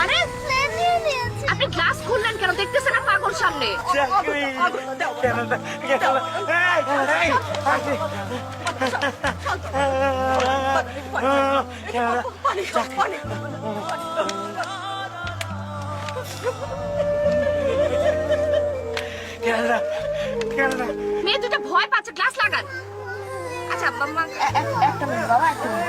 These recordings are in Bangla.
আরে আপনি গ্লাস খুললেন কেন? দেখতেছেন না পাগল সামনে। মেয়ে দুটা ভয় পাচ্ছে, গ্লাস লাগান। আচ্ছা মাম্মা একটা মিনিট বাবা, একটা মিনিট।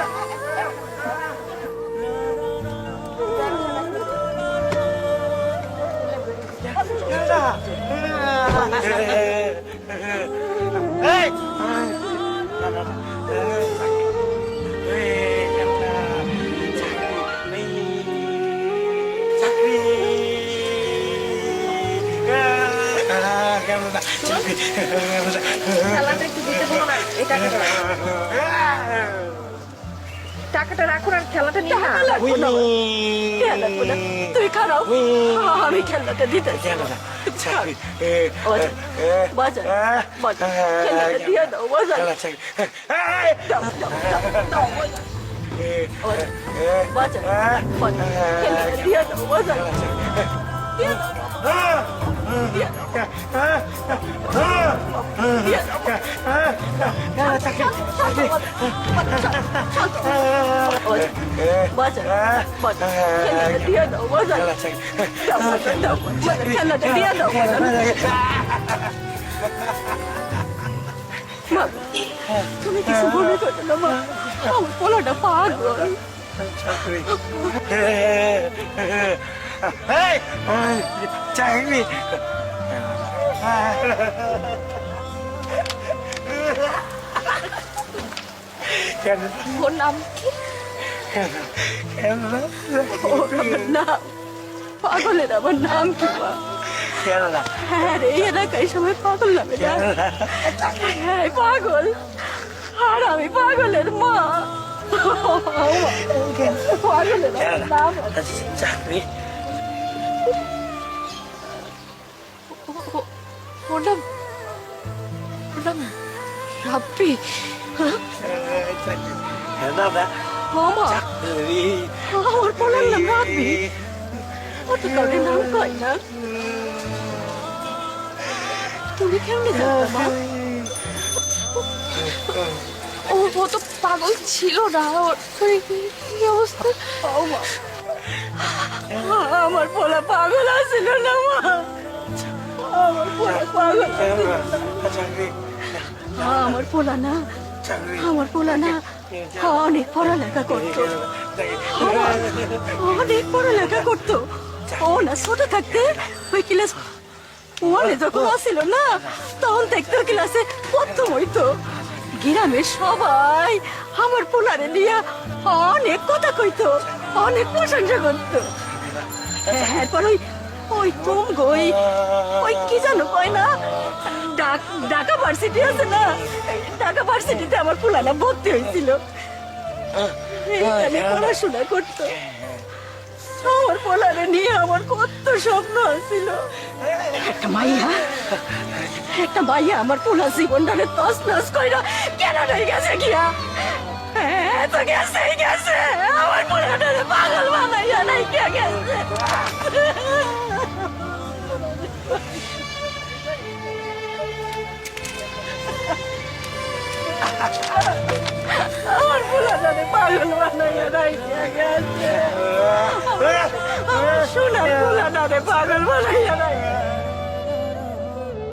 টাকাটা রাখুন আর খেলাটা নিয়ে তুই খারাপ, আমি খেলাটা দিতে দিয়ে দাও তুমি কিছু মনে করো না মা, আমার পোলাটা পাগল। চাকরি ওর নাম কি? নাম পাগলের আমার নাম কি? হ্যাঁ রে, এই এলাকায় সবাই পাগল নামে। হ্যাঁ পাগল, আর আমি পাগলের মা। পাগলের নাম চাকরি ওর নাম রাব্বি। মামা আমার পোলার নাম রাব্বি। ও তো কাউকে নাম কয় না। তুমি কেমনে জানতো মা? ও তো পাগল ছিল না, ওর কি অবস্থা? আমার পোলা পাগল আছিল না মা, আমার পোলা পাগল। আমার পোলা না, আমার পোলা না অনেক পড়ালেখা করতো, অনেক পড়ালেখা করতো। ও না ছোট থাকতে ওই ক্লাস ওয়ানে যখন আসছিল না, তখন দেখতো ক্লাসে প্রথম হইতো। গ্রামের সবাই আমার পোলারে নিয়ে অনেক কথা কইতো, অনেক প্রশংসা করতো। এরপর ওই তুম গই ওই কি জানো কয় না, ঢাকা ভার্সিটি আছে না, ঢাকা ভার্সিটিতে আমার পোলাটা ভর্তি হয়েছিল, এইখানে পড়াশোনা করতো। আমার পোলারে নিয়ে আমার কত স্বপ্ন ছিল। একটা মাইয়া আমার পোলা জীবনটারে তস নস কইরা কেন রয়ে গেছে গিয়া। হ্যাঁ তো গেছে আমার পোলাটারে পাগল বানাইয়া নাই কে গেছে। আমার পোলাটারে পাগল বানাইয়া নাই কে গেছে। সোনার পোলাটারে পাগল বানাইয়া নাই